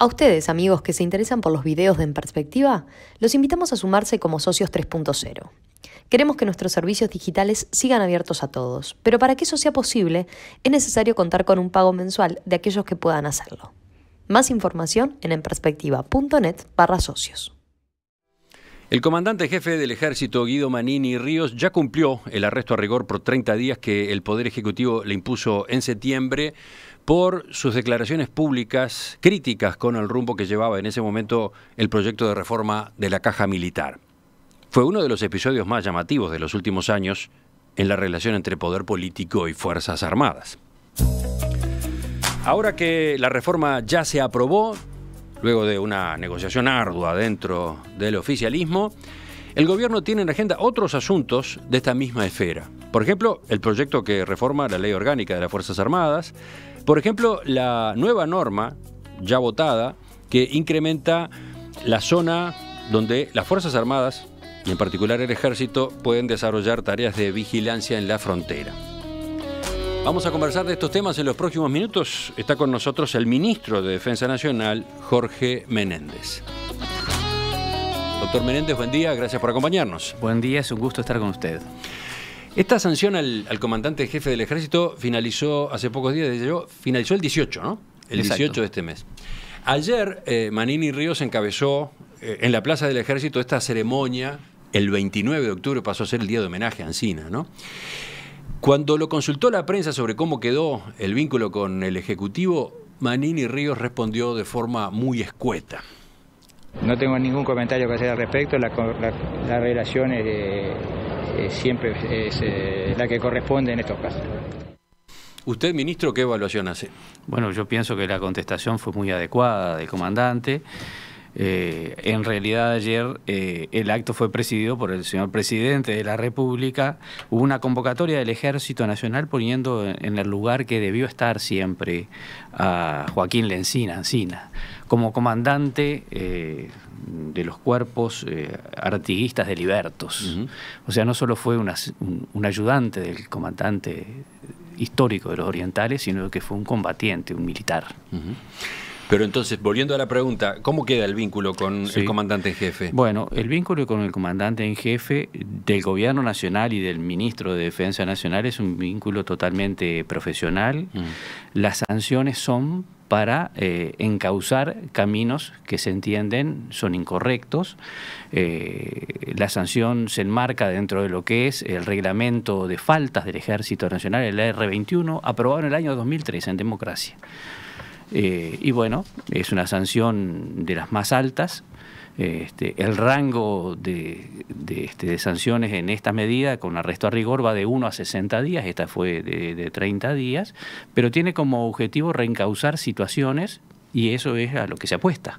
A ustedes, amigos que se interesan por los videos de En Perspectiva, los invitamos a sumarse como socios 3.0. Queremos que nuestros servicios digitales sigan abiertos a todos, pero para que eso sea posible, es necesario contar con un pago mensual de aquellos que puedan hacerlo. Más información en enperspectiva.net/socios. El comandante jefe del Ejército, Guido Manini Ríos, ya cumplió el arresto a rigor por 30 días que el Poder Ejecutivo le impuso en septiembre por sus declaraciones públicas críticas con el rumbo que llevaba en ese momento el proyecto de reforma de la Caja Militar. Fue uno de los episodios más llamativos de los últimos años en la relación entre poder político y Fuerzas Armadas. Ahora que la reforma ya se aprobó, luego de una negociación ardua dentro del oficialismo, el gobierno tiene en agenda otros asuntos de esta misma esfera. Por ejemplo, el proyecto que reforma la Ley Orgánica de las Fuerzas Armadas. Por ejemplo, la nueva norma, ya votada, que incrementa la zona donde las Fuerzas Armadas, y en particular el Ejército, pueden desarrollar tareas de vigilancia en la frontera. Vamos a conversar de estos temas en los próximos minutos. Está con nosotros el ministro de Defensa Nacional, Jorge Menéndez. Doctor Menéndez, buen día, gracias por acompañarnos. Buen día, es un gusto estar con usted. Esta sanción al comandante jefe del Ejército finalizó hace pocos días, finalizó el 18, ¿no? El Exacto. 18 de este mes. Ayer Manini Ríos encabezó en la Plaza del Ejército esta ceremonia. El 29 de octubre pasó a ser el día de homenaje a Encina, ¿no? Cuando lo consultó la prensa sobre cómo quedó el vínculo con el Ejecutivo, Manini Ríos respondió de forma muy escueta. No tengo ningún comentario que hacer al respecto. La relación siempre es la que corresponde en estos casos. ¿Usted, ministro, qué evaluación hace? Bueno, yo pienso que la contestación fue muy adecuada del comandante. En realidad ayer el acto fue presidido por el señor presidente de la República. Hubo una convocatoria del Ejército Nacional poniendo en el lugar que debió estar siempre a Joaquín Lencina, como comandante de los cuerpos artiguistas de Libertos. O sea, no solo fue un ayudante del comandante histórico de los orientales, sino que fue un combatiente, un militar. Pero entonces, volviendo a la pregunta, ¿cómo queda el vínculo con el comandante en jefe? Bueno, el vínculo con el comandante en jefe del Gobierno Nacional y del Ministro de Defensa Nacional es un vínculo totalmente profesional. Las sanciones son para encauzar caminos que se entienden son incorrectos. La sanción se enmarca dentro de lo que es el reglamento de faltas del Ejército Nacional, el R21, aprobado en el año 2003 en democracia. Y bueno, es una sanción de las más altas. El rango de sanciones en esta medida con arresto a rigor va de 1 a 60 días, esta fue de 30 días, pero tiene como objetivo reencauzar situaciones y eso es a lo que se apuesta.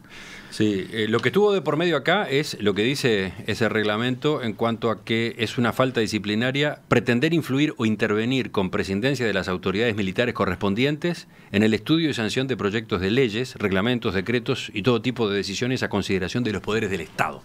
Sí, lo que estuvo de por medio acá es lo que dice ese reglamento en cuanto a que es una falta disciplinaria pretender influir o intervenir con prescindencia de las autoridades militares correspondientes en el estudio y sanción de proyectos de leyes, reglamentos, decretos y todo tipo de decisiones a consideración de los poderes del Estado.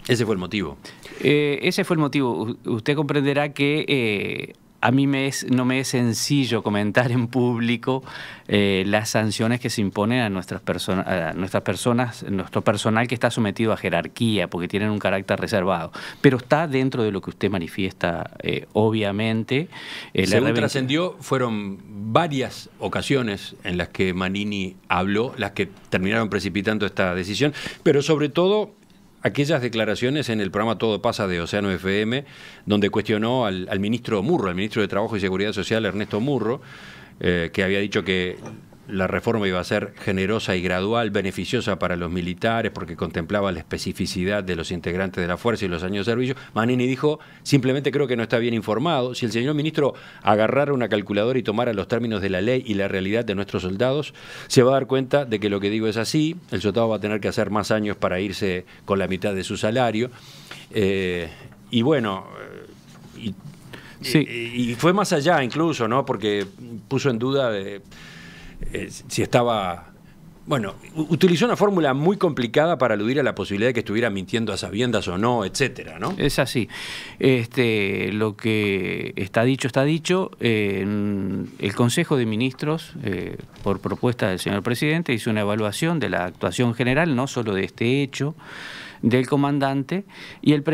Ese fue el motivo. Ese fue el motivo. Usted comprenderá que a mí no me es sencillo comentar en público las sanciones que se imponen a nuestras personas, nuestro personal que está sometido a jerarquía, porque tienen un carácter reservado. Pero está dentro de lo que usted manifiesta, obviamente. Según trascendió, fueron varias ocasiones en las que Manini habló, las que terminaron precipitando esta decisión, pero sobre todo aquellas declaraciones en el programa Todo Pasa de Océano FM, donde cuestionó al ministro Murro, al ministro de Trabajo y Seguridad Social, Ernesto Murro, que había dicho que la reforma iba a ser generosa y gradual, beneficiosa para los militares, porque contemplaba la especificidad de los integrantes de la fuerza y los años de servicio. Manini dijo, simplemente creo que no está bien informado. Si el señor ministro agarrara una calculadora y tomara los términos de la ley y la realidad de nuestros soldados, se va a dar cuenta de que lo que digo es así. El soldado va a tener que hacer más años para irse con la mitad de su salario. Y bueno, y fue más allá incluso, ¿no? Porque puso en duda si estaba Bueno, utilizó una fórmula muy complicada para aludir a la posibilidad de que estuviera mintiendo a sabiendas o no, etcétera, ¿no? Es así. Lo que está dicho, está dicho. El Consejo de Ministros, por propuesta del señor presidente, hizo una evaluación de la actuación general, no solo de este hecho, del comandante, y el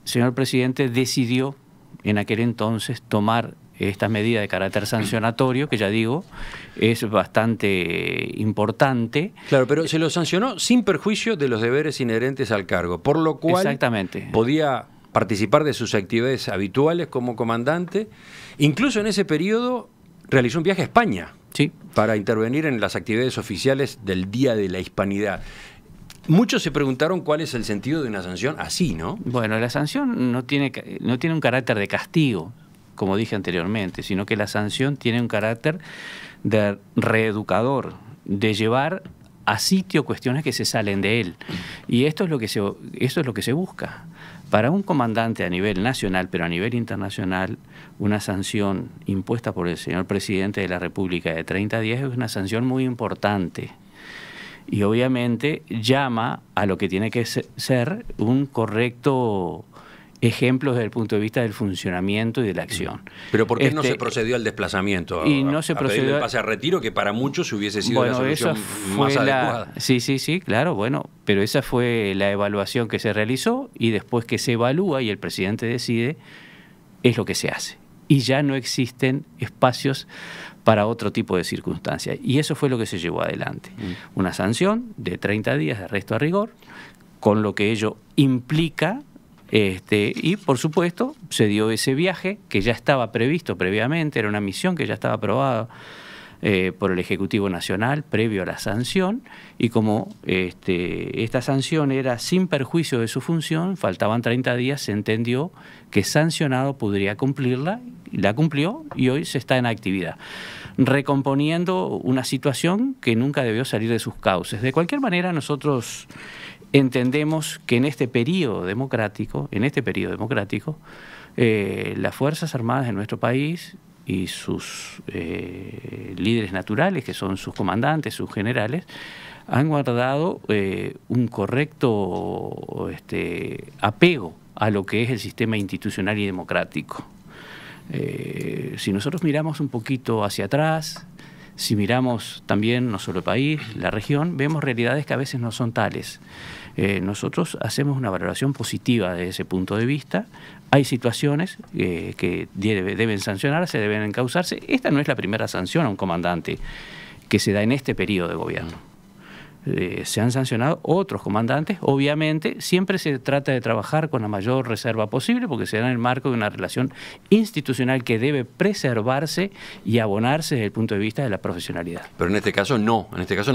señor presidente, decidió en aquel entonces tomar esta medida de carácter sancionatorio, que ya digo, es bastante importante. Claro, pero se lo sancionó sin perjuicio de los deberes inherentes al cargo, por lo cual exactamente podía participar de sus actividades habituales como comandante. Incluso en ese periodo realizó un viaje a España, sí, para intervenir en las actividades oficiales del Día de la Hispanidad. Muchos se preguntaron cuál es el sentido de una sanción así, ¿no? Bueno, la sanción no tiene un carácter de castigo, como dije anteriormente, sino que la sanción tiene un carácter de reeducador, de llevar a sitio cuestiones que se salen de él. Y esto es lo que se busca. Para un comandante a nivel nacional, pero a nivel internacional, una sanción impuesta por el señor presidente de la República de 30 días es una sanción muy importante. Y obviamente llama a lo que tiene que ser un correcto ejemplo desde el punto de vista del funcionamiento y de la acción. Pero ¿por qué no se procedió al desplazamiento? Y no se procedió pedirle el pase a retiro, que para muchos hubiese sido la solución más adecuada. Sí, claro, bueno, pero esa fue la evaluación que se realizó, y después que se evalúa y el presidente decide, es lo que se hace. Y ya no existen espacios para otro tipo de circunstancias. Y eso fue lo que se llevó adelante. Una sanción de 30 días de arresto a rigor, con lo que ello implica. Y por supuesto se dio ese viaje que ya estaba previsto previamente, era una misión que ya estaba aprobada por el Ejecutivo Nacional previo a la sanción, y como esta sanción era sin perjuicio de su función, faltaban 30 días, se entendió que sancionado podría cumplirla, y la cumplió, y hoy se está en actividad, recomponiendo una situación que nunca debió salir de sus cauces. De cualquier manera, nosotros entendemos que en este periodo democrático, las Fuerzas Armadas de nuestro país y sus líderes naturales, que son sus comandantes, sus generales, han guardado un correcto apego a lo que es el sistema institucional y democrático. Si nosotros miramos un poquito hacia atrás, si miramos también no solo el país, la región, vemos realidades que a veces no son tales. Nosotros hacemos una valoración positiva de ese punto de vista. Hay situaciones que deben sancionarse, deben encauzarse. Esta no es la primera sanción a un comandante que se da en este periodo de gobierno. Se han sancionado otros comandantes. Obviamente, siempre se trata de trabajar con la mayor reserva posible, porque se da en el marco de una relación institucional que debe preservarse y abonarse desde el punto de vista de la profesionalidad. Pero en este caso no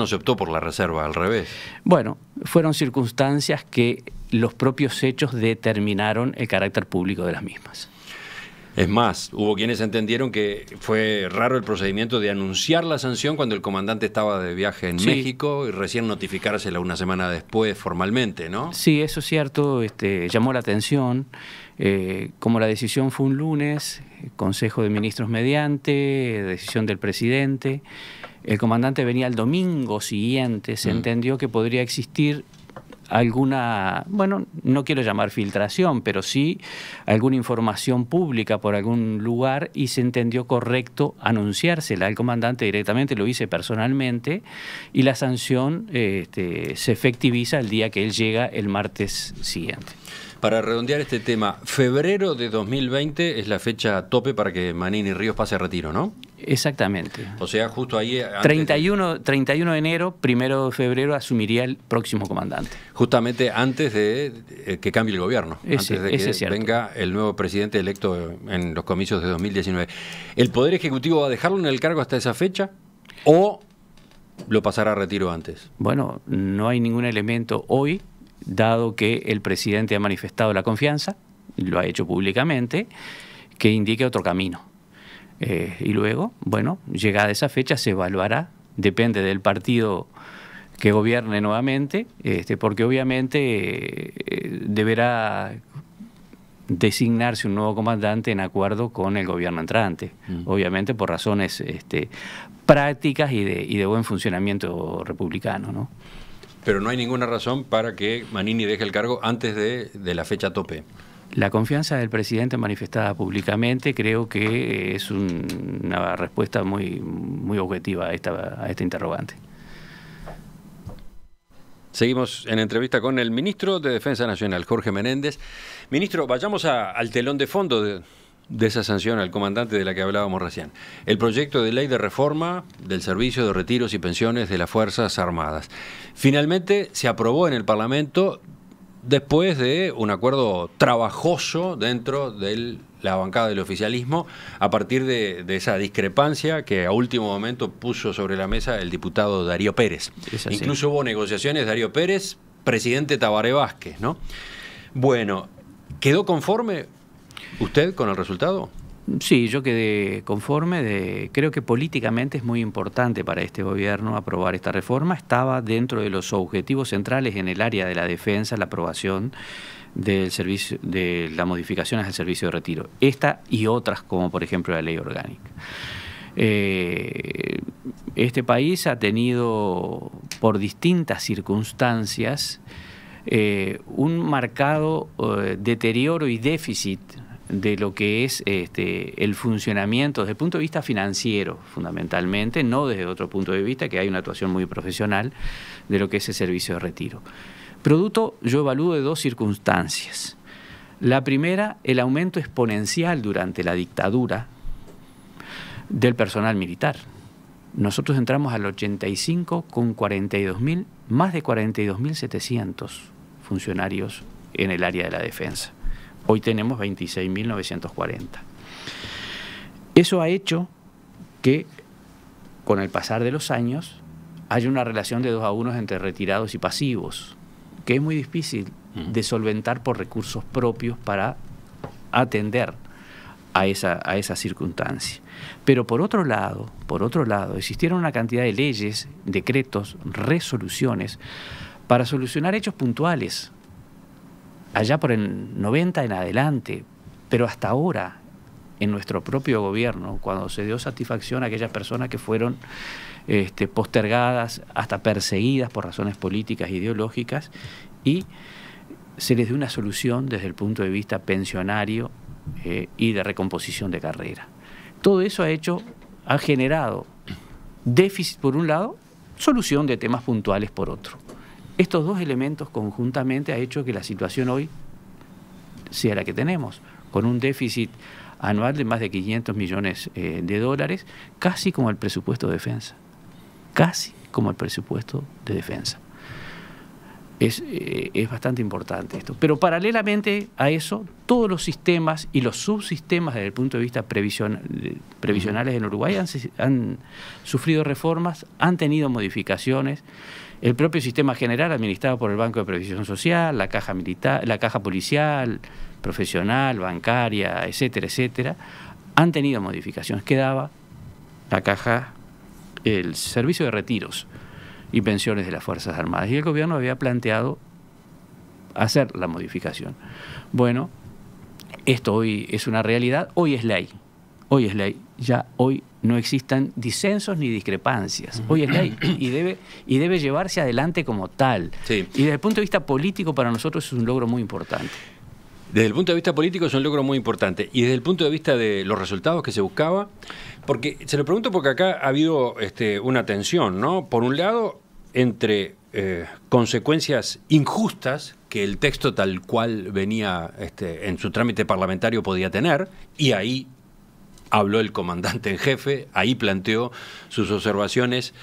se optó por la reserva, al revés. Bueno, fueron circunstancias que los propios hechos determinaron el carácter público de las mismas. Es más, hubo quienes entendieron que fue raro el procedimiento de anunciar la sanción cuando el comandante estaba de viaje en México y recién notificársela una semana después formalmente, ¿no? Sí, eso es cierto, llamó la atención. Como la decisión fue un lunes, Consejo de Ministros mediante, decisión del presidente, el comandante venía el domingo siguiente, se entendió que podría existir alguna, bueno, no quiero llamar filtración, pero sí alguna información pública por algún lugar, y se entendió correcto anunciársela al comandante directamente. Lo hice personalmente, y la sanción se efectiviza el día que él llega el martes siguiente. Para redondear este tema, febrero de 2020 es la fecha tope para que Manini Ríos pase a retiro, ¿no? Exactamente. O sea, justo ahí... 31 de enero, 1 de febrero asumiría el próximo comandante. Justamente antes de que cambie el gobierno, antes de que venga el nuevo presidente electo en los comicios de 2019. ¿El Poder Ejecutivo va a dejarlo en el cargo hasta esa fecha o lo pasará a retiro antes? Bueno, no hay ningún elemento hoy, dado que el presidente ha manifestado la confianza, lo ha hecho públicamente, que indique otro camino. Y luego, bueno, llegada esa fecha se evaluará, depende del partido que gobierne nuevamente, porque obviamente deberá designarse un nuevo comandante en acuerdo con el gobierno entrante, obviamente por razones prácticas y de buen funcionamiento republicano, ¿no? Pero no hay ninguna razón para que Manini deje el cargo antes de la fecha tope. La confianza del presidente manifestada públicamente creo que es una respuesta muy, muy objetiva a esta interrogante. Seguimos en entrevista con el ministro de Defensa Nacional, Jorge Menéndez. Ministro, vayamos al telón de fondo de esa sanción al comandante de la que hablábamos recién. El proyecto de ley de reforma del servicio de retiros y pensiones de las Fuerzas Armadas. Finalmente se aprobó en el Parlamento después de un acuerdo trabajoso dentro de la bancada del oficialismo, a partir de esa discrepancia que a último momento puso sobre la mesa el diputado Darío Pérez. Incluso hubo negociaciones, Darío Pérez, presidente Tabaré Vázquez, ¿no? Bueno, ¿quedó conforme usted con el resultado? Sí, yo quedé conforme. Creo que políticamente es muy importante para este gobierno aprobar esta reforma. Estaba dentro de los objetivos centrales en el área de la defensa la aprobación del servicio, de las modificaciones al servicio de retiro. Esta y otras, como por ejemplo la ley orgánica. Este país ha tenido, por distintas circunstancias, un marcado deterioro y déficit de lo que es el funcionamiento desde el punto de vista financiero, fundamentalmente, no desde otro punto de vista, que hay una actuación muy profesional de lo que es el servicio de retiro. Producto, yo evalúo de dos circunstancias. La primera, el aumento exponencial durante la dictadura del personal militar. Nosotros entramos al 85 con 42.000, más de 42.700 funcionarios en el área de la defensa. Hoy tenemos 26.940. Eso ha hecho que, con el pasar de los años, haya una relación de 2-1 entre retirados y pasivos, que es muy difícil de solventar por recursos propios para atender a esa circunstancia. Pero por otro lado, existieron una cantidad de leyes, decretos, resoluciones para solucionar hechos puntuales, allá por el 90 en adelante, pero hasta ahora, en nuestro propio gobierno, cuando se dio satisfacción a aquellas personas que fueron postergadas, hasta perseguidas por razones políticas e ideológicas, y se les dio una solución desde el punto de vista pensionario y de recomposición de carrera. Todo eso ha generado déficit por un lado, solución de temas puntuales por otro. Estos dos elementos conjuntamente ha hecho que la situación hoy sea la que tenemos, con un déficit anual de más de 500 millones de dólares, casi como el presupuesto de defensa. Casi como el presupuesto de defensa. Es bastante importante esto. Pero paralelamente a eso, todos los sistemas y los subsistemas desde el punto de vista previsionales en Uruguay han sufrido reformas, han tenido modificaciones. El propio sistema general administrado por el Banco de Previsión Social, la caja militar, la caja policial, profesional, bancaria, etcétera, etcétera, han tenido modificaciones. Quedaba la caja, el servicio de retiros y pensiones de las Fuerzas Armadas. Y el gobierno había planteado hacer la modificación. Bueno, esto hoy es una realidad, hoy es ley. Hoy es ley. Ya hoy no existen disensos ni discrepancias. Hoy es ley y debe llevarse adelante como tal. Sí. Y desde el punto de vista político para nosotros es un logro muy importante. Desde el punto de vista político es un logro muy importante. Y desde el punto de vista de los resultados que se buscaba, porque se lo pregunto porque acá ha habido una tensión, ¿no? Por un lado, entre consecuencias injustas que el texto tal cual venía en su trámite parlamentario podía tener, y ahí habló el comandante en jefe, ahí planteó sus observaciones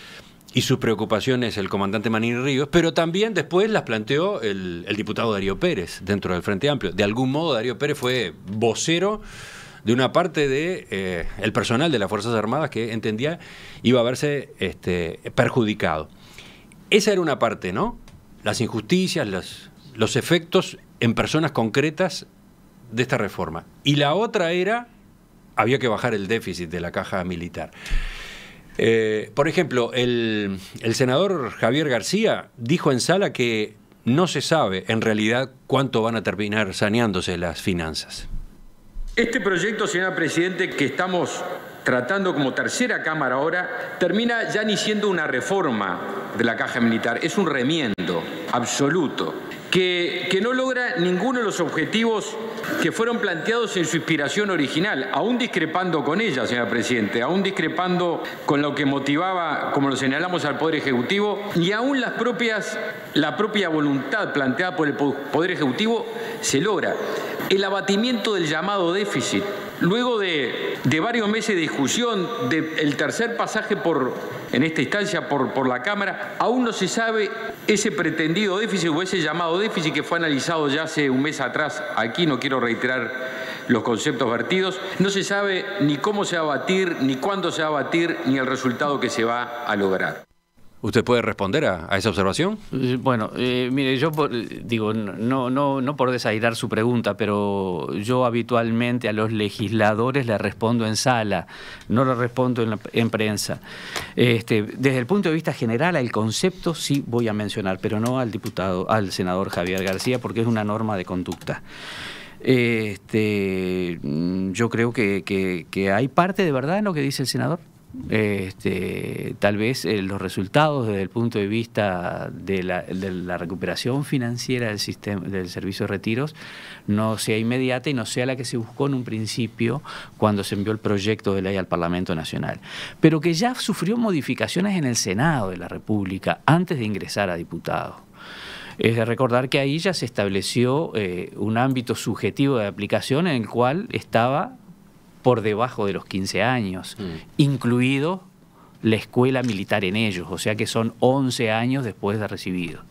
y sus preocupaciones el comandante Manini Ríos, pero también después las planteó el diputado Darío Pérez dentro del Frente Amplio. De algún modo Darío Pérez fue vocero de una parte de el personal de las Fuerzas Armadas que entendía iba a verse perjudicado. Esa era una parte, ¿no? Las injusticias, los efectos en personas concretas de esta reforma. Y la otra era, había que bajar el déficit de la caja militar. Por ejemplo, el senador Javier García dijo en sala que no se sabe en realidad cuánto van a terminar saneándose las finanzas. Este proyecto, señor presidente, que estamos tratando como tercera Cámara ahora, termina ya ni siendo una reforma de la Caja Militar, es un remiendo absoluto, que no logra ninguno de los objetivos que fueron planteados en su inspiración original, aún discrepando con ella, señor presidente, aún discrepando con lo que motivaba, como lo señalamos, al Poder Ejecutivo, y aún la propia voluntad planteada por el Poder Ejecutivo se logra. El abatimiento del llamado déficit, luego de varios meses de discusión, del tercer pasaje en esta instancia por la Cámara, aún no se sabe ese pretendido déficit o ese llamado déficit que fue analizado ya hace un mes atrás. Aquí no quiero reiterar los conceptos vertidos. No se sabe ni cómo se va a abatir, ni cuándo se va a abatir, ni el resultado que se va a lograr. ¿Usted puede responder a esa observación? Bueno, mire, yo digo, no por desairar su pregunta, pero yo habitualmente a los legisladores le respondo en sala, no le respondo en prensa. Desde el punto de vista general, el concepto sí voy a mencionar, pero no al senador Javier García, porque es una norma de conducta. Yo creo que hay parte de verdad en lo que dice el senador. Tal vez los resultados desde el punto de vista de la recuperación financiera del servicio de retiros no sea inmediata y no sea la que se buscó en un principio cuando se envió el proyecto de ley al Parlamento Nacional, pero que ya sufrió modificaciones en el Senado de la República antes de ingresar a diputado. Es de recordar que ahí ya se estableció un ámbito subjetivo de aplicación en el cual estaba por debajo de los 15 años, incluido la escuela militar en ellos, o sea que son 11 años después de recibido.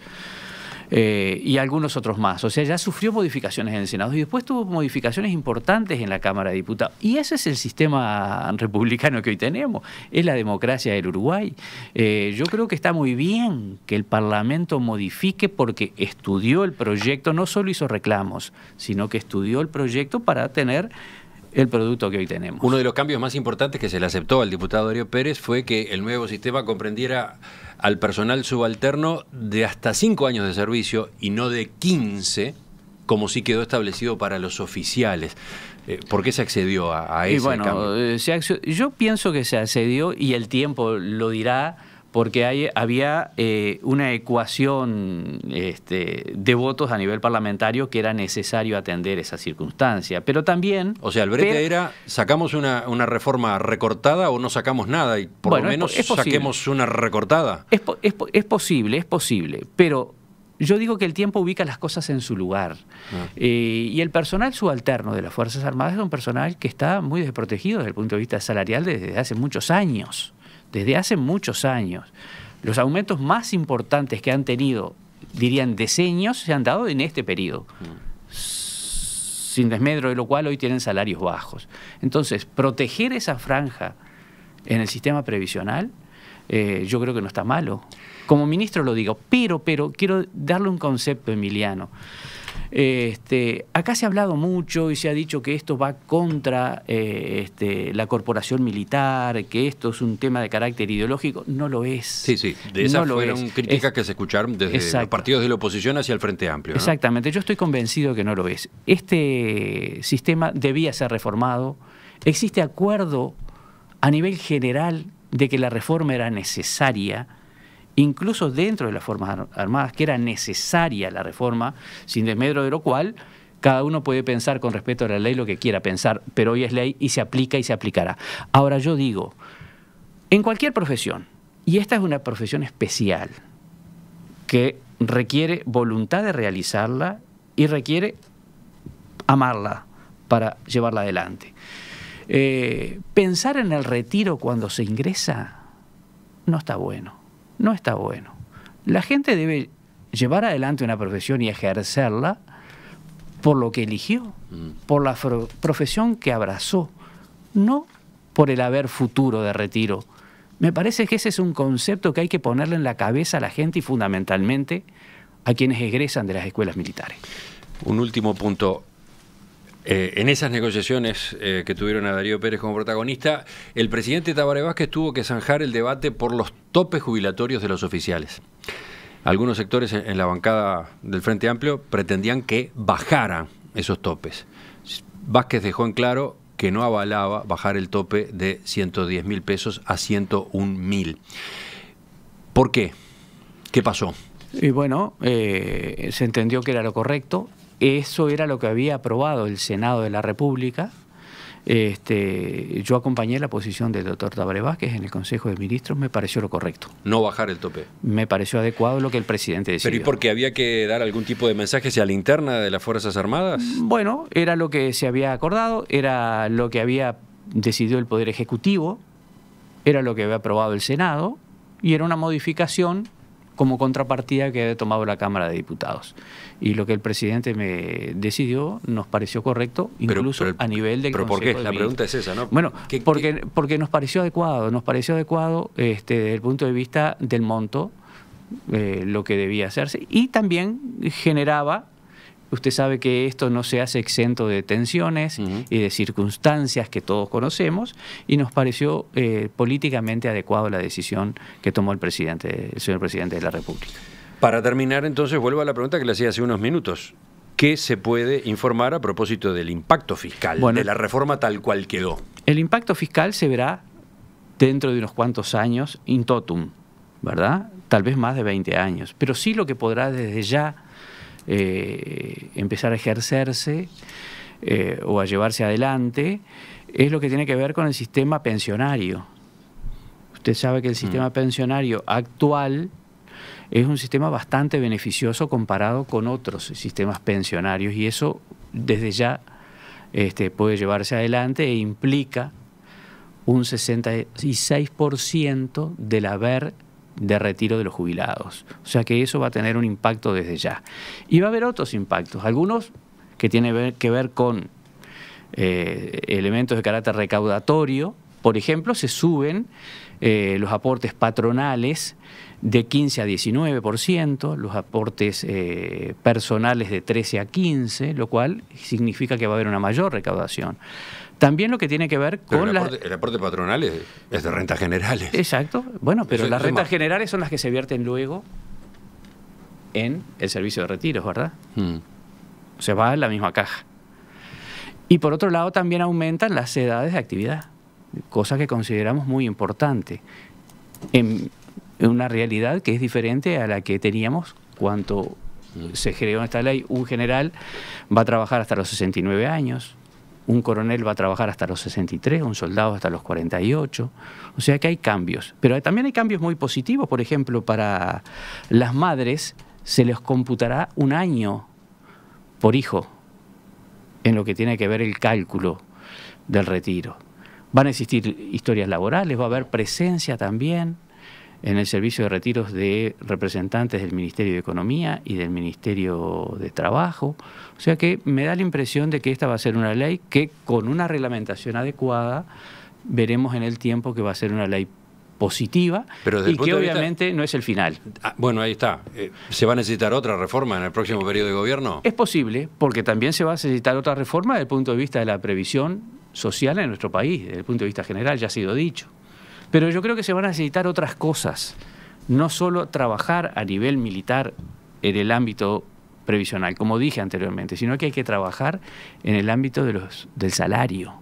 Y algunos otros más, o sea, ya sufrió modificaciones en el Senado y después tuvo modificaciones importantes en la Cámara de Diputados. Y ese es el sistema republicano que hoy tenemos, es la democracia del Uruguay. Yo creo que está muy bien que el Parlamento modifique porque estudió el proyecto, no solo hizo reclamos, sino que estudió el proyecto para tener el producto que hoy tenemos. Uno de los cambios más importantes que se le aceptó al diputado Darío Pérez fue que el nuevo sistema comprendiera al personal subalterno de hasta 5 años de servicio y no de 15, como sí quedó establecido para los oficiales. ¿Por qué se accedió a ese cambio? Yo pienso que se accedió y el tiempo lo dirá, porque había una ecuación de votos a nivel parlamentario que era necesario atender esa circunstancia. Pero también... O sea, el brete era, ¿sacamos una reforma recortada o no sacamos nada? Y por lo menos saquemos una recortada. Es posible, pero yo digo que el tiempo ubica las cosas en su lugar. Y el personal subalterno de las Fuerzas Armadas es un personal que está muy desprotegido desde el punto de vista salarial desde hace muchos años. Desde hace muchos años. Los aumentos más importantes que han tenido, dirían, decenios, se han dado en este periodo. Sin desmedro de lo cual hoy tienen salarios bajos. Entonces, proteger esa franja en el sistema previsional, yo creo que no está malo. Como ministro lo digo, pero quiero darle un concepto, Emiliano. Acá se ha hablado mucho y se ha dicho que esto va contra la corporación militar, que esto es un tema de carácter ideológico. No lo es. Sí, de esas fueron críticas que se escucharon desde los partidos de la oposición hacia el Frente Amplio, ¿no? Exactamente, yo estoy convencido que no lo es. Este sistema debía ser reformado. Existe acuerdo a nivel general de que la reforma era necesaria, incluso dentro de las Fuerzas Armadas, que era necesaria la reforma, sin desmedro de lo cual cada uno puede pensar con respecto a la ley lo que quiera pensar, pero hoy es ley y se aplica y se aplicará. Ahora yo digo, en cualquier profesión, y esta es una profesión especial, que requiere voluntad de realizarla y requiere amarla para llevarla adelante. Pensar en el retiro cuando se ingresa no está bueno. No está bueno. La gente debe llevar adelante una profesión y ejercerla por lo que eligió, por la profesión que abrazó, no por el haber futuro de retiro. Me parece que ese es un concepto que hay que ponerle en la cabeza a la gente y fundamentalmente a quienes egresan de las escuelas militares. Un último punto. En esas negociaciones que tuvieron a Darío Pérez como protagonista, el presidente Tabaré Vázquez tuvo que zanjar el debate por los topes jubilatorios de los oficiales. algunos sectores en la bancada del Frente Amplio pretendían que bajaran esos topes. Vázquez dejó en claro que no avalaba bajar el tope de 110.000 pesos a 101.000. ¿Por qué? ¿Qué pasó? Y bueno, se entendió que era lo correcto. Eso era lo que había aprobado el Senado de la República. Yo acompañé la posición del doctor Tabaré Vázquez en el Consejo de Ministros, me pareció lo correcto. No bajar el tope. Me pareció adecuado lo que el presidente decidió. ¿Pero y porque había que dar algún tipo de mensaje hacia la interna de las Fuerzas Armadas? Bueno, era lo que se había acordado, era lo que había decidido el Poder Ejecutivo, era lo que había aprobado el Senado y era una modificación como contrapartida que había tomado la Cámara de Diputados. Y lo que el presidente me decidió nos pareció correcto, incluso a nivel del Consejo de Ministros. ¿Pero por qué? La pregunta es esa, ¿no? Bueno, porque nos pareció adecuado, desde el punto de vista del monto, lo que debía hacerse, y también generaba, usted sabe que esto no se hace exento de tensiones y de circunstancias que todos conocemos, y nos pareció políticamente adecuado la decisión que tomó el señor presidente de la República. Para terminar, entonces, vuelvo a la pregunta que le hacía hace unos minutos. ¿Qué se puede informar a propósito del impacto fiscal, de la reforma tal cual quedó? El impacto fiscal se verá dentro de unos cuantos años, in totum, ¿verdad? Tal vez más de 20 años. Pero sí lo que podrá desde ya empezar a ejercerse o a llevarse adelante es lo que tiene que ver con el sistema pensionario. Usted sabe que el sistema pensionario actual es un sistema bastante beneficioso comparado con otros sistemas pensionarios, y eso desde ya puede llevarse adelante e implica un 66% del haber de retiro de los jubilados. O sea que eso va a tener un impacto desde ya. Y va a haber otros impactos, algunos que tienen que ver con elementos de carácter recaudatorio. Por ejemplo, se suben los aportes patronales de 15 a 19%, los aportes personales de 13 a 15%, lo cual significa que va a haber una mayor recaudación. También lo que tiene que ver con el aporte patronal es de rentas generales. Exacto. Bueno, pero las rentas generales son las que se vierten luego en el servicio de retiros, ¿verdad? O sea, va en la misma caja. Y por otro lado también aumentan las edades de actividad, cosa que consideramos muy importante en una realidad que es diferente a la que teníamos cuando se creó esta ley. Un general va a trabajar hasta los 69 años, un coronel va a trabajar hasta los 63, un soldado hasta los 48. O sea que hay cambios. Pero también hay cambios muy positivos. Por ejemplo, para las madres se les computará un año por hijo en lo que tiene que ver el cálculo del retiro. Van a existir historias laborales, va a haber presencia también en el servicio de retiros de representantes del Ministerio de Economía y del Ministerio de Trabajo. O sea que me da la impresión de que esta va a ser una ley que, con una reglamentación adecuada, veremos en el tiempo que va a ser una ley positiva, y que obviamente no es el final. Bueno, ahí está. ¿Se va a necesitar otra reforma en el próximo periodo de gobierno? Es posible, porque también se va a necesitar otra reforma desde el punto de vista de la previsión social en nuestro país, desde el punto de vista general, ya ha sido dicho. Pero yo creo que se van a necesitar otras cosas, no solo trabajar a nivel militar en el ámbito previsional, como dije anteriormente, sino que hay que trabajar en el ámbito del salario,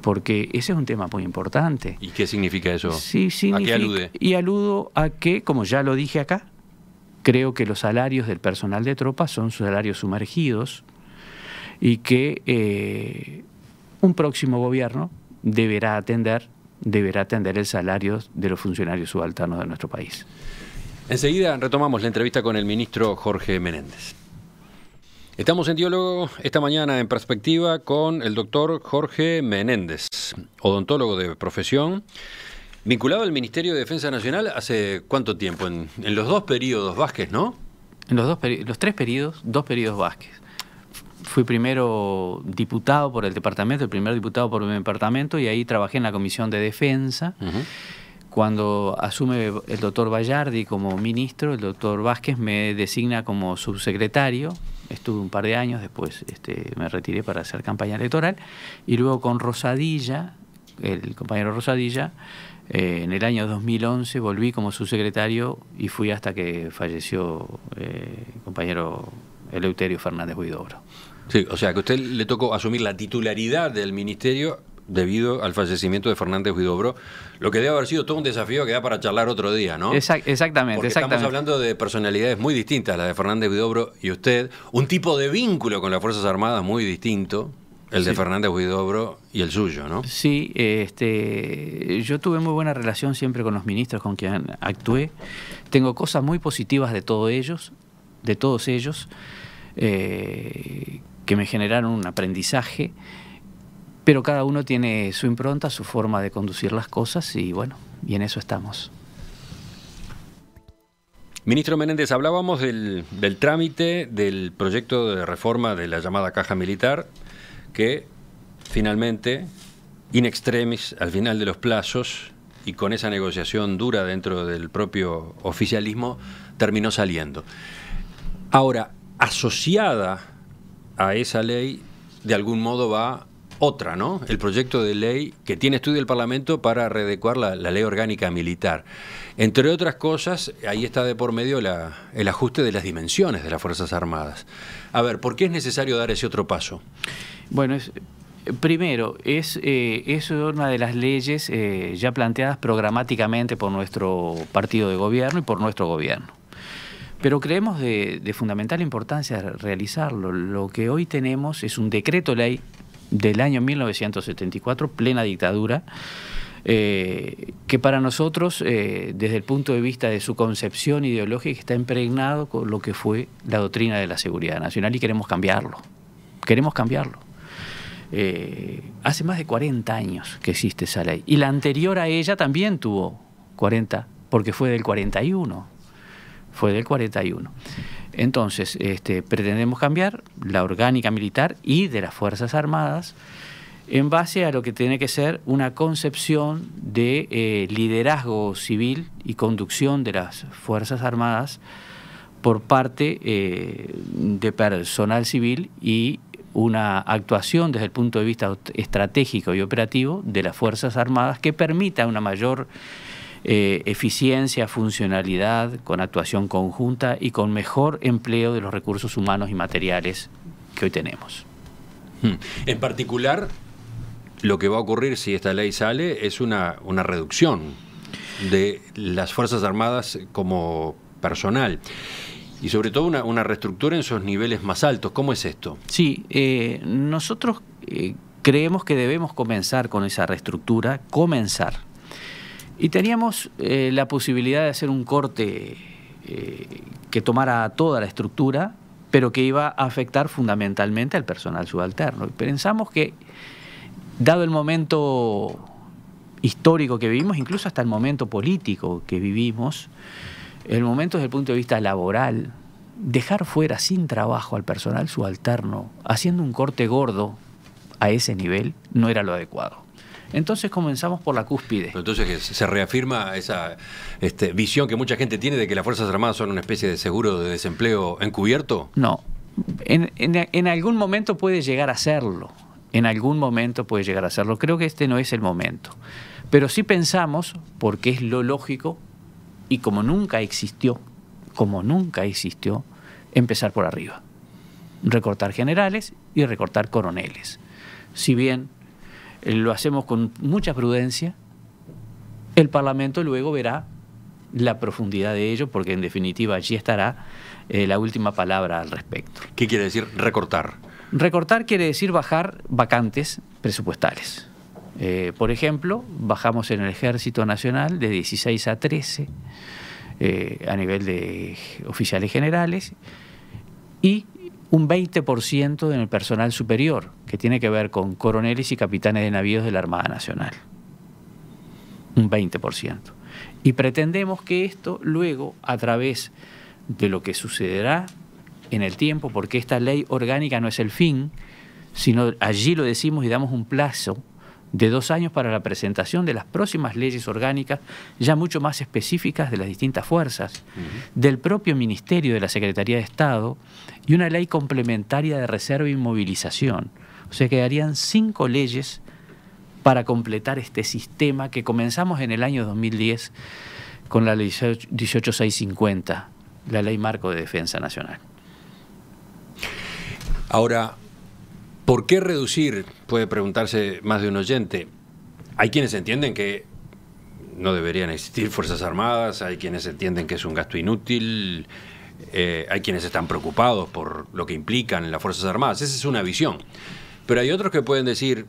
porque ese es un tema muy importante. ¿Y qué significa eso? Sí, significa, ¿a qué alude? Y aludo a que, como ya lo dije acá, creo que los salarios del personal de tropas son salarios sumergidos y que un próximo gobierno deberá atender el salario de los funcionarios subalternos de nuestro país. Enseguida retomamos la entrevista con el ministro Jorge Menéndez. Estamos en diálogo esta mañana en Perspectiva con el doctor Jorge Menéndez, odontólogo de profesión, vinculado al Ministerio de Defensa Nacional hace ¿cuánto tiempo? En los dos periodos Vázquez, ¿no? En los tres periodos, 2 periodos Vázquez. Fui primero diputado por el departamento, el primer diputado por mi departamento, y ahí trabajé en la Comisión de Defensa. Cuando asume el doctor Bayardi como ministro, el doctor Vázquez me designa como subsecretario. Estuve un par de años, después me retiré para hacer campaña electoral, y luego con Rosadilla, el compañero Rosadilla, En el año 2011 volví como subsecretario y fui hasta que falleció el compañero Eleuterio Fernández Huidobro. Sí, o sea que a usted le tocó asumir la titularidad del ministerio debido al fallecimiento de Fernández Huidobro, lo que debe haber sido todo un desafío que da para charlar otro día, ¿no? Exactamente. Porque estamos hablando de personalidades muy distintas, la de Fernández Huidobro y usted, un tipo de vínculo con las Fuerzas Armadas muy distinto, el de Fernández Huidobro y el suyo, ¿no? Sí, yo tuve muy buena relación siempre con los ministros con quien actué. Tengo cosas muy positivas de todos ellos, que me generaron un aprendizaje, pero cada uno tiene su impronta, su forma de conducir las cosas y bueno, y en eso estamos. Ministro Menéndez, hablábamos del trámite del proyecto de reforma de la llamada Caja Militar, que finalmente, in extremis, al final de los plazos y con esa negociación dura dentro del propio oficialismo, terminó saliendo. Ahora, asociada a esa ley, de algún modo va otra, ¿no? El proyecto de ley que tiene estudio el Parlamento para readecuar la ley orgánica militar. Entre otras cosas, ahí está de por medio el ajuste de las dimensiones de las Fuerzas Armadas. A ver, ¿por qué es necesario dar ese otro paso? Bueno, primero, es una de las leyes ya planteadas programáticamente por nuestro partido de gobierno y por nuestro gobierno. Pero creemos de fundamental importancia realizarlo. Lo que hoy tenemos es un decreto ley del año 1974, plena dictadura, que para nosotros, desde el punto de vista de su concepción ideológica, está impregnado con lo que fue la doctrina de la seguridad nacional y queremos cambiarlo. Hace más de 40 años que existe esa ley. Y la anterior a ella también tuvo 40, porque fue del 41. Entonces, pretendemos cambiar la orgánica militar y de las Fuerzas Armadas en base a lo que tiene que ser una concepción de liderazgo civil y conducción de las Fuerzas Armadas por parte de personal civil y una actuación desde el punto de vista estratégico y operativo de las Fuerzas Armadas que permita una mayor eficiencia, funcionalidad, con actuación conjunta y con mejor empleo de los recursos humanos y materiales que hoy tenemos. En particular, lo que va a ocurrir si esta ley sale es una reducción de las Fuerzas Armadas como personal y sobre todo una reestructura en sus niveles más altos. ¿Cómo es esto? Sí, nosotros creemos que debemos comenzar con esa reestructura, Y teníamos la posibilidad de hacer un corte que tomara toda la estructura, pero que iba a afectar fundamentalmente al personal subalterno. Y pensamos que, dado el momento histórico que vivimos, incluso hasta el momento político que vivimos, el momento desde el punto de vista laboral, dejar fuera sin trabajo al personal subalterno, haciendo un corte gordo a ese nivel, no era lo adecuado. Entonces comenzamos por la cúspide. Entonces se reafirma esa visión que mucha gente tiene de que las Fuerzas Armadas son una especie de seguro de desempleo encubierto. No, en algún momento puede llegar a serlo. Creo que este no es el momento. Pero sí pensamos, porque es lo lógico, y como nunca existió, empezar por arriba. Recortar generales y recortar coroneles. Si bien lo hacemos con mucha prudencia, el Parlamento luego verá la profundidad de ello, porque en definitiva allí estará la última palabra al respecto. ¿Qué quiere decir recortar? Recortar quiere decir bajar vacantes presupuestales. Por ejemplo, bajamos en el Ejército Nacional de 16 a 13 a nivel de oficiales generales y un 20% en el personal superior, que tiene que ver con coroneles y capitanes de navíos de la Armada Nacional. Un 20%. Y pretendemos que esto luego, a través de lo que sucederá en el tiempo, porque esta ley orgánica no es el fin, sino allí lo decimos y damos un plazo de 2 años para la presentación de las próximas leyes orgánicas, ya mucho más específicas de las distintas fuerzas, del propio Ministerio de la Secretaría de Estado, y una ley complementaria de reserva y movilización. O sea, quedarían 5 leyes para completar este sistema que comenzamos en el año 2010 con la ley 18650, la Ley Marco de Defensa Nacional. Ahora, ¿por qué reducir? Puede preguntarse más de un oyente. Hay quienes entienden que no deberían existir Fuerzas Armadas, hay quienes entienden que es un gasto inútil, hay quienes están preocupados por lo que implican las Fuerzas Armadas. Esa es una visión. Pero hay otros que pueden decir,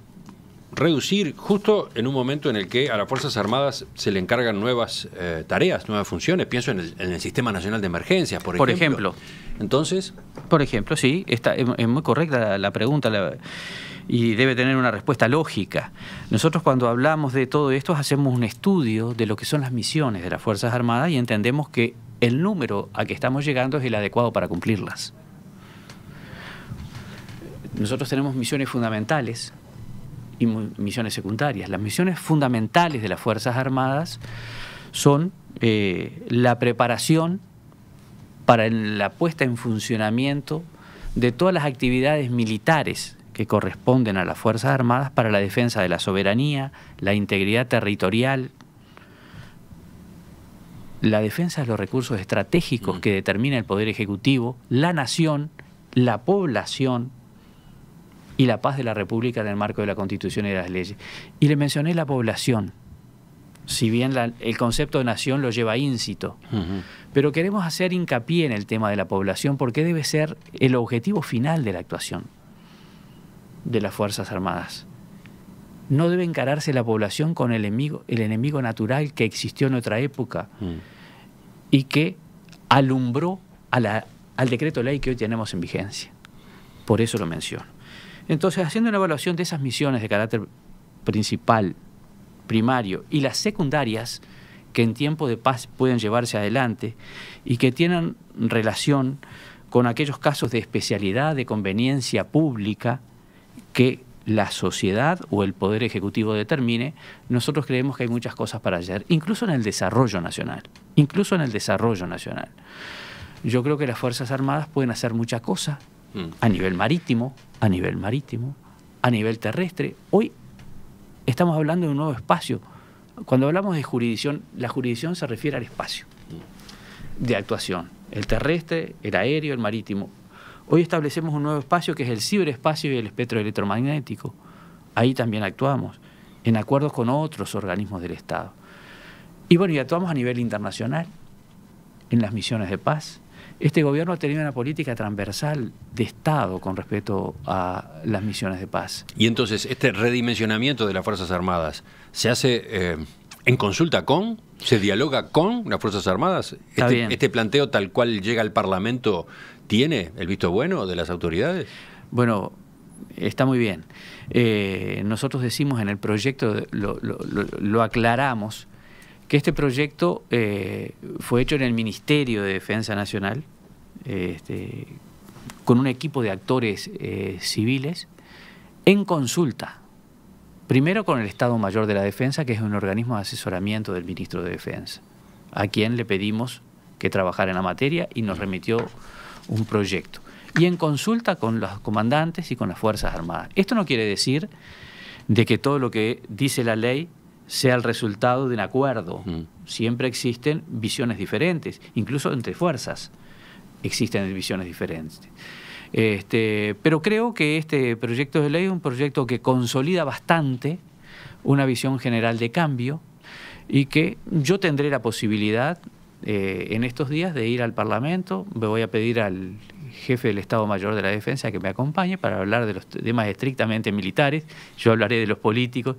reducir justo en un momento en el que a las Fuerzas Armadas se le encargan nuevas tareas, nuevas funciones. Pienso en el Sistema Nacional de Emergencias, por ejemplo. Entonces, por ejemplo, sí, es muy correcta la pregunta y debe tener una respuesta lógica. Nosotros cuando hablamos de todo esto hacemos un estudio de lo que son las misiones de las Fuerzas Armadas y entendemos que el número a que estamos llegando es el adecuado para cumplirlas. Nosotros tenemos misiones fundamentales y misiones secundarias. Las misiones fundamentales de las Fuerzas Armadas son la preparación para la puesta en funcionamiento de todas las actividades militares que corresponden a las Fuerzas Armadas para la defensa de la soberanía, la integridad territorial, la defensa de los recursos estratégicos que determina el Poder Ejecutivo, la nación, la población y la paz de la República en el marco de la Constitución y de las leyes. Y le mencioné la población, si bien el concepto de nación lo lleva íncito, pero queremos hacer hincapié en el tema de la población porque debe ser el objetivo final de la actuación de las Fuerzas Armadas. No debe encararse la población con el enemigo natural que existió en otra época y que alumbró al decreto ley que hoy tenemos en vigencia. Por eso lo menciono. Entonces, haciendo una evaluación de esas misiones de carácter principal, primario, y las secundarias que en tiempo de paz pueden llevarse adelante y que tienen relación con aquellos casos de especialidad, de conveniencia pública que la sociedad o el Poder Ejecutivo determine, nosotros creemos que hay muchas cosas para hacer, incluso en el desarrollo nacional. Incluso en el desarrollo nacional. Yo creo que las Fuerzas Armadas pueden hacer muchas cosas a nivel marítimo, a nivel terrestre. Hoy estamos hablando de un nuevo espacio. Cuando hablamos de jurisdicción, la jurisdicción se refiere al espacio de actuación, el terrestre, el aéreo, el marítimo. Hoy establecemos un nuevo espacio que es el ciberespacio y el espectro electromagnético. Ahí también actuamos, en acuerdos con otros organismos del Estado. Y bueno, y actuamos a nivel internacional, en las misiones de paz. Este gobierno ha tenido una política transversal de Estado con respecto a las misiones de paz. Y entonces, este redimensionamiento de las Fuerzas Armadas, ¿se hace en consulta con? ¿Se dialoga con las Fuerzas Armadas? ¿Este planteo tal cual llega al Parlamento tiene el visto bueno de las autoridades? Bueno, está muy bien. Nosotros decimos en el proyecto, lo aclaramos, que este proyecto fue hecho en el Ministerio de Defensa Nacional, con un equipo de actores civiles, en consulta, primero con el Estado Mayor de la Defensa, que es un organismo de asesoramiento del Ministro de Defensa, a quien le pedimos que trabajara en la materia y nos remitió un proyecto. Y en consulta con los comandantes y con las Fuerzas Armadas. Esto no quiere decir de que todo lo que dice la ley sea el resultado de un acuerdo. Siempre existen visiones diferentes, incluso entre fuerzas existen visiones diferentes. Pero creo que este proyecto de ley es un proyecto que consolida bastante una visión general de cambio y que yo tendré la posibilidad en estos días de ir al Parlamento. Me voy a pedir al jefe del Estado Mayor de la Defensa que me acompañe para hablar de los temas estrictamente militares. Yo hablaré de los políticos,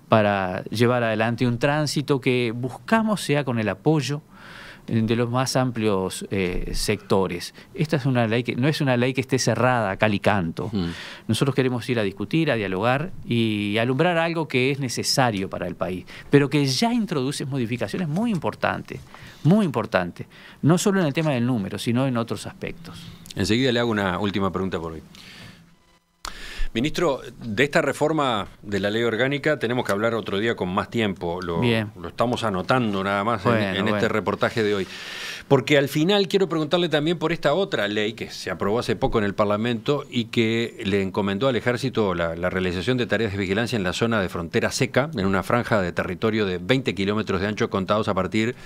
para llevar adelante un tránsito que buscamos sea con el apoyo de los más amplios sectores. Esta es una ley que no es una ley que esté cerrada a cal y canto. Nosotros queremos ir a discutir, a dialogar y alumbrar algo que es necesario para el país, pero que ya introduce modificaciones muy importantes, no solo en el tema del número, sino en otros aspectos. Enseguida le hago una última pregunta por hoy. Ministro, de esta reforma de la ley orgánica tenemos que hablar otro día con más tiempo. Lo estamos anotando nada más en este reportaje de hoy. Porque al final quiero preguntarle también por esta otra ley que se aprobó hace poco en el Parlamento y que le encomendó al Ejército la realización de tareas de vigilancia en la zona de frontera seca, en una franja de territorio de 20 kilómetros de ancho contados a partir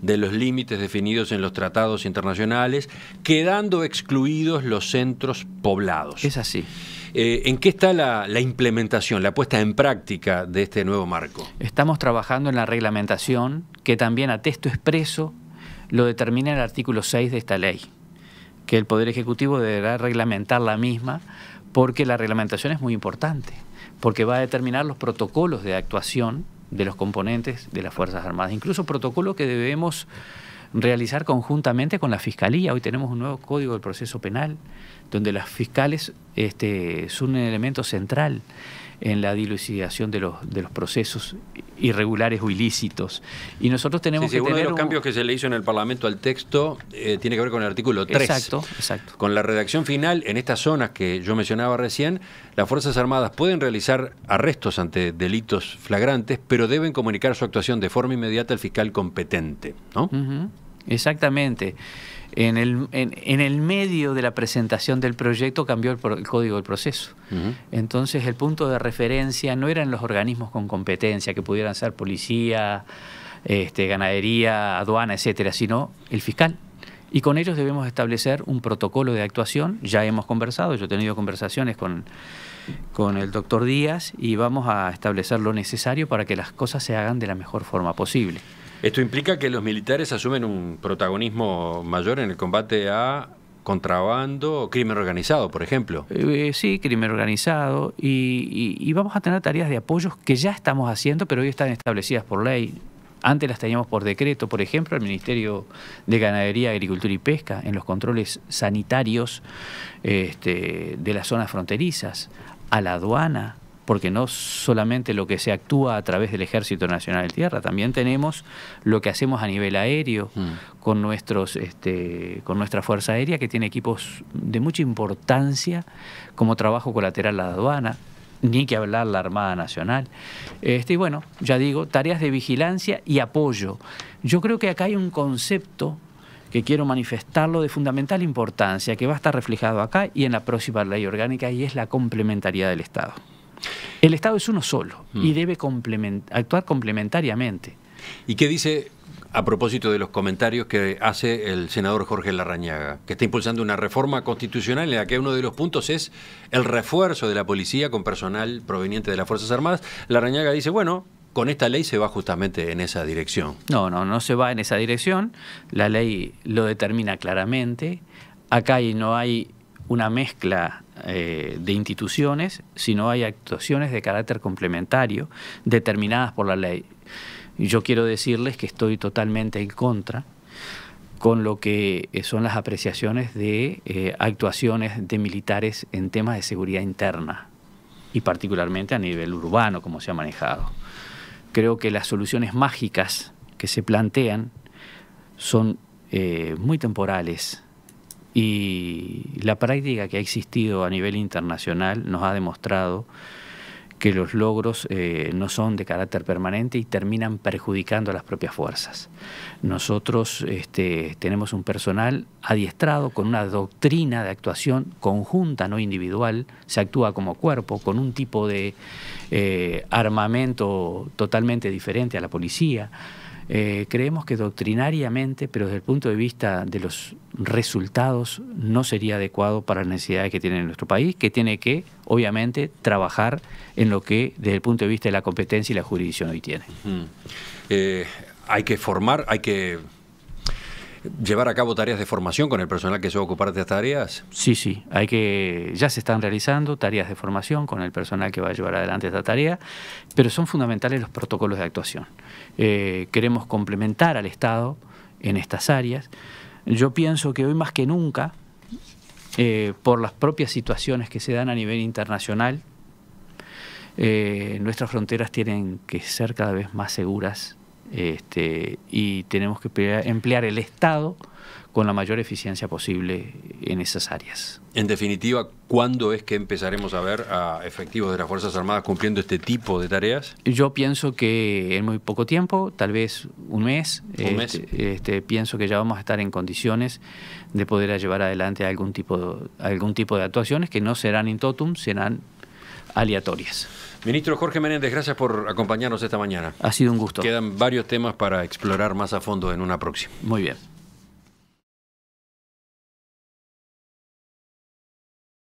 de los límites definidos en los tratados internacionales, quedando excluidos los centros poblados. Es así. ¿En qué está la implementación, la puesta en práctica de este nuevo marco? Estamos trabajando en la reglamentación que también a texto expreso lo determina el artículo 6 de esta ley, que el Poder Ejecutivo deberá reglamentar la misma, porque la reglamentación es muy importante, porque va a determinar los protocolos de actuación de los componentes de las Fuerzas Armadas, incluso protocolos que debemos realizar conjuntamente con la Fiscalía. Hoy tenemos un nuevo Código del Proceso Penal, donde las fiscales son un elemento central en la dilucidación de los procesos irregulares o ilícitos. Y nosotros tenemos que uno tener de los cambios que se le hizo en el Parlamento al texto tiene que ver con el artículo 3. Exacto. Con la redacción final, en estas zonas que yo mencionaba recién, las Fuerzas Armadas pueden realizar arrestos ante delitos flagrantes, pero deben comunicar su actuación de forma inmediata al fiscal competente, ¿no? Exactamente. En el medio de la presentación del proyecto cambió el Código del Proceso. Entonces el punto de referencia no eran los organismos con competencia, que pudieran ser policía, ganadería, aduana, etcétera, sino el fiscal. Y con ellos debemos establecer un protocolo de actuación. Ya hemos conversado, yo he tenido conversaciones con el doctor Díaz y vamos a establecer lo necesario para que las cosas se hagan de la mejor forma posible. Esto implica que los militares asumen un protagonismo mayor en el combate a contrabando o crimen organizado, por ejemplo. Sí, crimen organizado, y vamos a tener tareas de apoyo que ya estamos haciendo, pero hoy están establecidas por ley. Antes las teníamos por decreto, por ejemplo, el Ministerio de Ganadería, Agricultura y Pesca, en los controles sanitarios de las zonas fronterizas, a la aduana, porque no solamente lo que se actúa a través del Ejército Nacional de Tierra, también tenemos lo que hacemos a nivel aéreo con nuestra Fuerza Aérea, que tiene equipos de mucha importancia como trabajo colateral a la aduana, ni que hablar la Armada Nacional. Y bueno, ya digo, tareas de vigilancia y apoyo. Yo creo que acá hay un concepto que quiero manifestarlo de fundamental importancia, que va a estar reflejado acá y en la próxima ley orgánica, y es la complementariedad del Estado. El Estado es uno solo y debe actuar complementariamente. ¿Y qué dice a propósito de los comentarios que hace el senador Jorge Larrañaga, que está impulsando una reforma constitucional en la que uno de los puntos es el refuerzo de la policía con personal proveniente de las Fuerzas Armadas? Larrañaga dice, bueno, con esta ley se va justamente en esa dirección. No se va en esa dirección. La ley lo determina claramente. Acá no hay una mezcla de instituciones, sino hay actuaciones de carácter complementario determinadas por la ley. Y yo quiero decirles que estoy totalmente en contra con lo que son las apreciaciones de actuaciones de militares en temas de seguridad interna y particularmente a nivel urbano, como se ha manejado. Creo que las soluciones mágicas que se plantean son muy temporales, y la práctica que ha existido a nivel internacional nos ha demostrado que los logros no son de carácter permanente y terminan perjudicando a las propias fuerzas. Nosotros tenemos un personal adiestrado con una doctrina de actuación conjunta, no individual. Se actúa como cuerpo, con un tipo de armamento totalmente diferente a la policía. Creemos que doctrinariamente, pero desde el punto de vista de los resultados, no sería adecuado para las necesidades que tiene nuestro país, que tiene que, obviamente, trabajar en lo que, desde el punto de vista de la competencia y la jurisdicción, hoy tiene. Hay que formar, hay que llevar a cabo tareas de formación con el personal que se va a ocupar de estas tareas. Sí, ya se están realizando tareas de formación con el personal que va a llevar adelante esta tarea, pero son fundamentales los protocolos de actuación. Queremos complementar al Estado en estas áreas. Yo pienso que hoy más que nunca, por las propias situaciones que se dan a nivel internacional, nuestras fronteras tienen que ser cada vez más seguras y tenemos que emplear el Estado con la mayor eficiencia posible en esas áreas. En definitiva, ¿cuándo es que empezaremos a ver a efectivos de las Fuerzas Armadas cumpliendo este tipo de tareas? Yo pienso que en muy poco tiempo, tal vez un mes. ¿Un mes? Pienso que ya vamos a estar en condiciones de poder llevar adelante algún tipo de actuaciones que no serán in totum, serán aleatorias. Ministro Jorge Menéndez, gracias por acompañarnos esta mañana. Ha sido un gusto. Quedan varios temas para explorar más a fondo en una próxima. Muy bien.